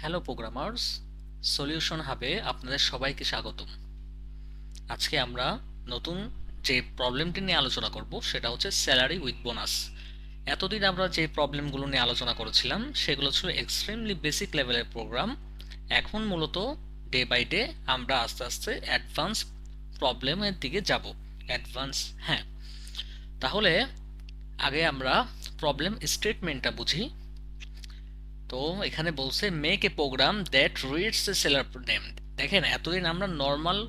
Hello programmers, solution হাবে আপনাদের সবাইকে স্বাগতম। আজকে আমরা নতুন যে প্রবলেমটি নিয়ে আলোচনা করব সেটা হচ্ছে স্যালারি উইথ বোনাস। এতদিন আমরা যে প্রবলেমগুলো নিয়ে আলোচনা করেছিলাম সেগুলো ছিল এক্সট্রিমলি বেসিক লেভেলের প্রোগ্রাম। এখন মূলত ডে বাই ডে আমরা আস্তে আস্তে অ্যাডভান্স প্রবলেমের দিকে যাব। অ্যাডভান্স, হ্যাঁ। তাহলে আগে আমরা প্রবলেম স্টেটমেন্টটা বুঝি। তো এখানে বলছে make a program that reads the seller name. দেখেন, এতদিন আমরা নর্মাল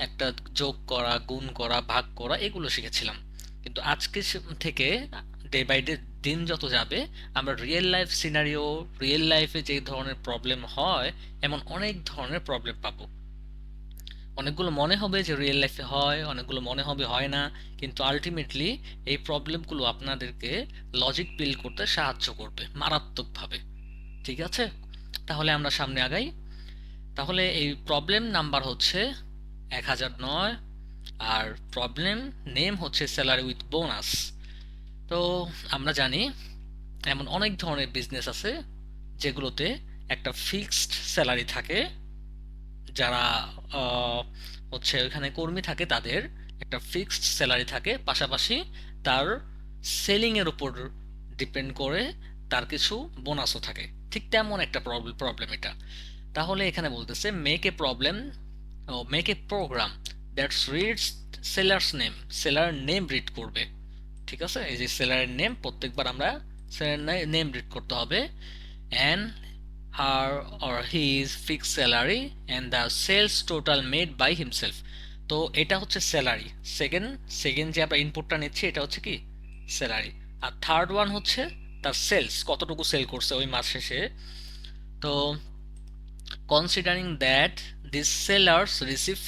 একটা যোগ করা, গুণ করা, ভাগ করা এগুলো শিখেছিলাম, কিন্তু আজকে থেকে ডে বাই ডে দিন যত যাবে আমরা রিয়েল লাইফ সিনারিও, রিয়েল লাইফে যে ধরনের প্রবলেম হয় এমন অনেক ধরনের প্রবলেম পাবো। অনেকগুলো মনে হবে যে রিয়েল লাইফে হয়, অনেকগুলো মনে হবে হয় না, কিন্তু আলটিমেটলি এই প্রবলেমগুলো আপনাদেরকে লজিক বিল্ড করতে সাহায্য করবে মারাত্মকভাবে। ঠিক আছে, তাহলে আমরা সামনে আগাই। তাহলে এই প্রবলেম নাম্বার হচ্ছে 1009, আর প্রবলেম নেম হচ্ছে স্যালারি উইথ বোনাস। তো আমরা জানি এমন অনেক ধরনের বিজনেস আছে যেগুলোতে একটা ফিক্সড স্যালারি থাকে। যারা আহ, হচ্ছে ওখানে কর্মী থাকে তাদের একটা ফিক্সড স্যালারি থাকে, পাশাপাশি তার সেলিং এর উপর ডিপেন্ড করে তার কিছু বোনাসও থাকে। ঠিক তেমন একটা প্রবলেম এটা। তাহলে এখানে বলতেছে মেক এ প্রবলেম ও make a program that's reads sellers name. Seller name read করবে। ঠিক আছে, এই যে সেলারের নেম, প্রত্যেকবার আমরা সেলার নেম রিড করতে হবে। And her or his fix salary and the sales total made by himself. তো এটা হচ্ছে স্যালারি। সেকেন্ড সেকেন্ড যে আমরা ইনপুটটা নিচ্ছি এটা হচ্ছে কি স্যালারি। আর থার্ড ওয়ান হচ্ছে তার সেলস, কতটুকু সেল করছে ওই মাস শেষে। তো considering that these sellers receive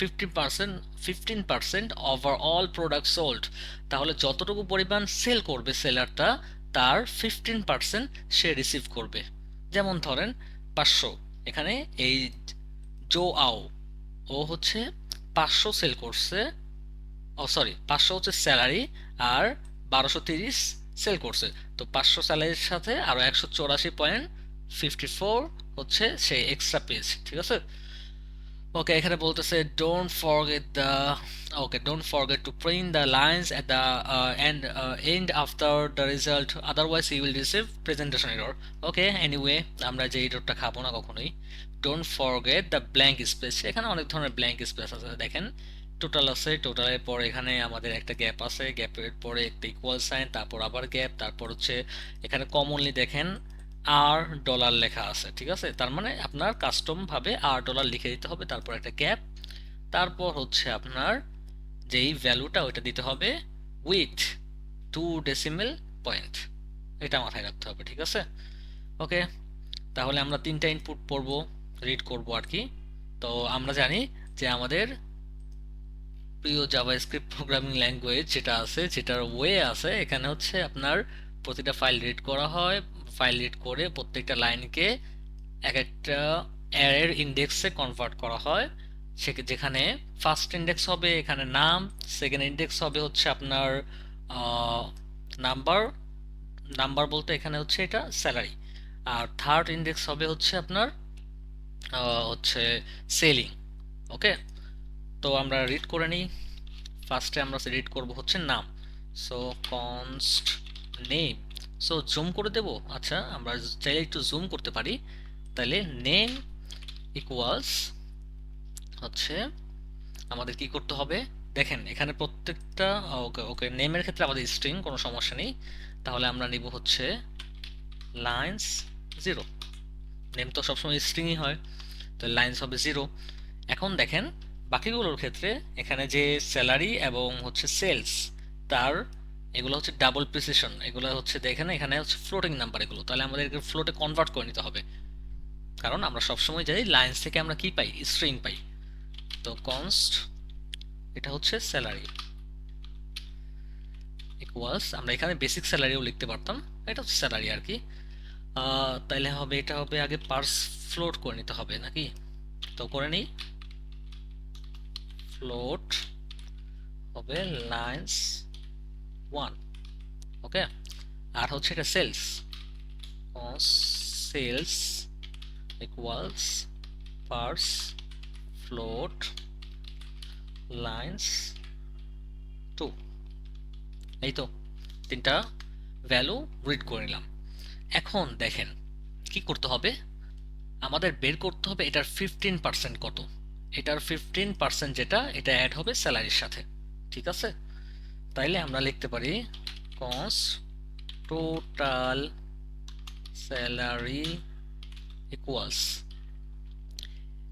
15% over all products sold, তাহলে যতটুকু পরিমাণ সেল করবে সেলারটা তার 15% সে রিসিভ করবে। যেমন ধরেন 500, এখানে এই জো আও, ও হচ্ছে 500 সেল করছে। ও সরি, 500 হচ্ছে স্যালারি, আর 1230 সেল করছে। তো 500 স্যালারির সাথে আরো 184.54 হচ্ছে সে এক্সট্রা পেয়েছে। ঠিক আছে, ওকে। এখানে বলতেছে don't forget to print the lines at the end after the result, otherwise you will receive presentation error. Okay, anyway, আমরা যে এররটা খাবো না কখনোই। Don't forget the blank space. এখানে অনেক ধরনের ব্ল্যাঙ্ক স্পেস আছে, দেখেন। টোটাল আছে, টোটালের পর এখানে আমাদের একটা গ্যাপ আছে, গ্যাপের পরে একটা ইকুয়াল সাইন, তারপর আবার গ্যাপ, তারপর হচ্ছে এখানে কমনলি দেখেন আর ডলার লেখা আছে। ঠিক আছে, তার মানে আপনার কাস্টম ভাবে আর ডলার লিখে দিতে হবে, তারপর একটা গ্যাপ, তারপর হচ্ছে আপনার যেই ভ্যালুটা ওইটা দিতে হবে উইথ 2 ডেসিমেল পয়েন্ট। এটা মাথায় রাখতে হবে। ঠিক আছে, ওকে। তাহলে আমরা তিনটা ইনপুট পড়বো, রিড করব আর কি। তো আমরা জানি যে আমাদের প্রিয় জাভাস্ক্রিপ্ট প্রোগ্রামিং ল্যাঙ্গুয়েজ যেটা আছে, যেটার ওয়ে আছে, এখানে হচ্ছে আপনার প্রতিটা ফাইল রিড করা হয়। ফাইল রিড করে প্রত্যেকটা লাইনকে এক একটা অ্যারের ইন্ডেক্সে কনভার্ট করা হয়। যেখানে ফার্স্ট ইন্ডেক্স হবে এখানে নাম, সেকেন্ড ইন্ডেক্স হবে হচ্ছে আপনার নাম্বার, নাম্বার বলতে এখানে হচ্ছে এটা স্যালারি, আর থার্ড ইন্ডেক্স হবে হচ্ছে আপনার হচ্ছে সেলিং। ওকে, তো আমরা রিড করে নিই। ফার্স্টে আমরা রিড করব হচ্ছে নাম। So const name, so zoom করে দেব। আচ্ছা, আমরা চাইলে একটু জুম করতে পারি। তাহলে নেম ইকুয়ালস হচ্ছে আমাদের কি করতে হবে, দেখেন এখানে প্রত্যেকটা, ওকে ওকে, নেমের ক্ষেত্রে আমাদের স্ট্রিং, কোনো সমস্যা নেই। তাহলে আমরা নিব হচ্ছে লাইন্স 0। নেম তো সবসময় স্ট্রিংই হয়, তো লাইন্স হবে 0। এখন দেখেন বাকিগুলোর ক্ষেত্রে এখানে যে স্যালারি এবং হচ্ছে সেলস, তার এগুলো হচ্ছে ডাবল প্রিসিশন, এগুলো হচ্ছে দেখেন এখানে হচ্ছে ফ্লোটিং নাম্বার এগুলো, তাহলে আমাদের ফ্লোটে কনভার্ট করে নিতে হবে, কারণ আমরা সবসময় জানি লাইন্স থেকে আমরা কি পাই, স্ট্রিং পাই। তো কনস্ট, এটা হচ্ছে স্যালারি ইকুয়ালস, আমরা এখানে বেসিক স্যালারিও লিখতে পারতাম, এটা হচ্ছে স্যালারি আর কি। তাইলে হবে, এটা হবে আগে পার্স ফ্লোট করে নিতে হবে নাকি, তো করে নিই। ফ্লোট হবে লাইন্স 1। ওকে, আর হচ্ছে এটা sales, sales equals parse float lines 2। এই তো তিনটা ভ্যালু রিড করে নিলাম। এখন দেখেন কি করতে হবে, আমাদের বের করতে হবে এটার 15% কত। এটার 15% যেটা, এটা অ্যাড হবে স্যালারির সাথে। ঠিক আছে, তাইলে আমরা লিখতে পারি কস টোটাল স্যালারি ইকুয়ালস,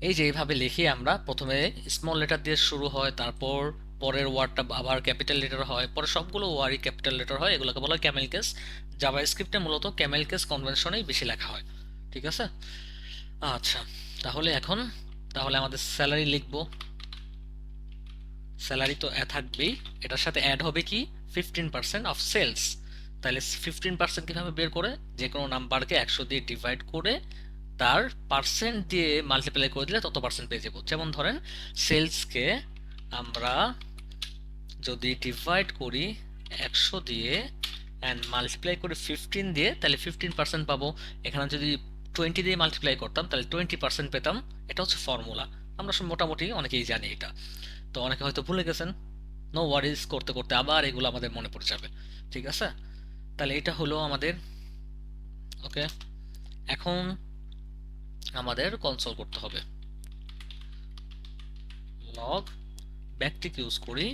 এই যে এইভাবে লিখি আমরা, প্রথমে স্মল লেটার দিয়ে শুরু হয়, তারপর পরের ওয়ার্ডটা আবার ক্যাপিটাল লেটার হয়, পরে সবগুলো ওয়ার্ডই ক্যাপিটাল লেটার হয়, এগুলোকে বলা হয় ক্যামেল কেস। জাভাস্ক্রিপ্টে মূলত ক্যামেল কেস কনভেনশনেই বেশি লেখা হয়। ঠিক আছে, আচ্ছা তাহলে এখন আমাদের স্যালারি লিখবো। স্যালারি তো থাকবেই, এটার সাথে অ্যাড হবে কি 15% অফ সেলস। তাহলে 15% কিভাবে বের করে, যে কোনো নাম্বারকে 100 দিয়ে ডিভাইড করে তার পার্সেন্ট দিয়ে মাল্টিপ্লাই করে দিলে তত পার্সেন্ট পেয়ে যাবো। যেমন ধরেন সেলসকে আমরা যদি ডিভাইড করি 100 দিয়ে অ্যান্ড মাল্টিপ্লাই করি 15 দিয়ে, তাহলে 15% পাবো। এখানে যদি 20 দিয়ে মাল্টিপ্লাই করতাম তাহলে 20% পেতাম। এটা হচ্ছে ফর্মুলা, আমরা মোটামুটি অনেকেই জানি এটা। তো অনেকে হয়তো ভুলে গেছেন, নো ওয়ারিজ, করতে করতে আবার এগুলো আমাদের মনে পড়ে যাবে। ঠিক আছে, তাহলে এটা হলো আমাদের। ওকে, এখন আমাদের কনসোল করতে হবে। লগ ব্যাকটিক ইউজ করি,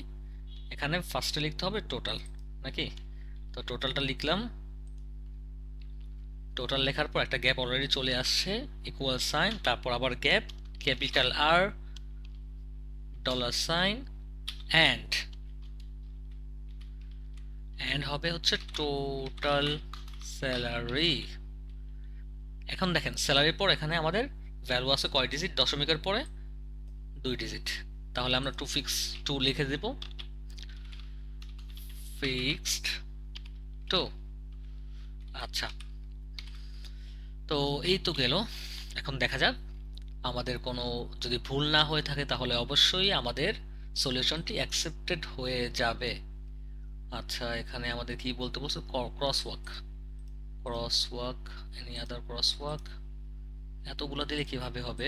এখানে ফার্স্টে লিখতে হবে টোটাল নাকি। তো টোটালটা লিখলাম, টোটাল লেখার পর একটা গ্যাপ অলরেডি চলে আসছে, ইকুয়াল সাইন, তারপর আবার gap, capital R, dollar sign, and হবে হচ্ছে টোটাল স্যালারি। এখন দেখেন স্যালারির পর এখানে আমাদের ভ্যালু আছে কয় ডিজিট, দশমিকের পরে 2 ডিজিট। তাহলে আমরা টু লিখে দেব, ফিক্সড 2। আচ্ছা, তো এই তো গেল। এখন দেখা যাক আমাদের কোনো যদি ভুল না হয়ে থাকে তাহলে অবশ্যই আমাদের সলিউশনটি অ্যাকসেপ্টেড হয়ে যাবে। আচ্ছা, এখানে আমাদের কি বলতে বলছে, ক্রসওয়াক, এনি আদার ক্রসওয়াক, এতগুলো দিলে কিভাবে হবে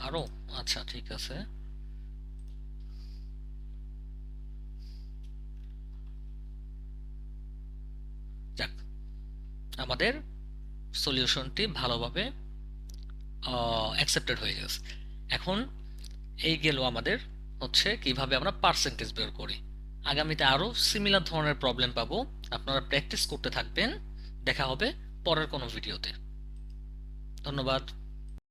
আরো। আচ্ছা ঠিক আছে, যাক আমাদের সলিউশনটি ভালোভাবে অ্যাকসেপ্টেড হয়ে গেছে। এখন এই গেল আমাদের হচ্ছে কিভাবে আমরা পার্সেন্টেজ বের করি। আগামীতে আরো সিমিলার ধরনের প্রবলেম পাবো, আপনারা প্র্যাকটিস করতে থাকবেন। দেখা হবে পরের কোনো ভিডিওতে। ধন্যবাদ।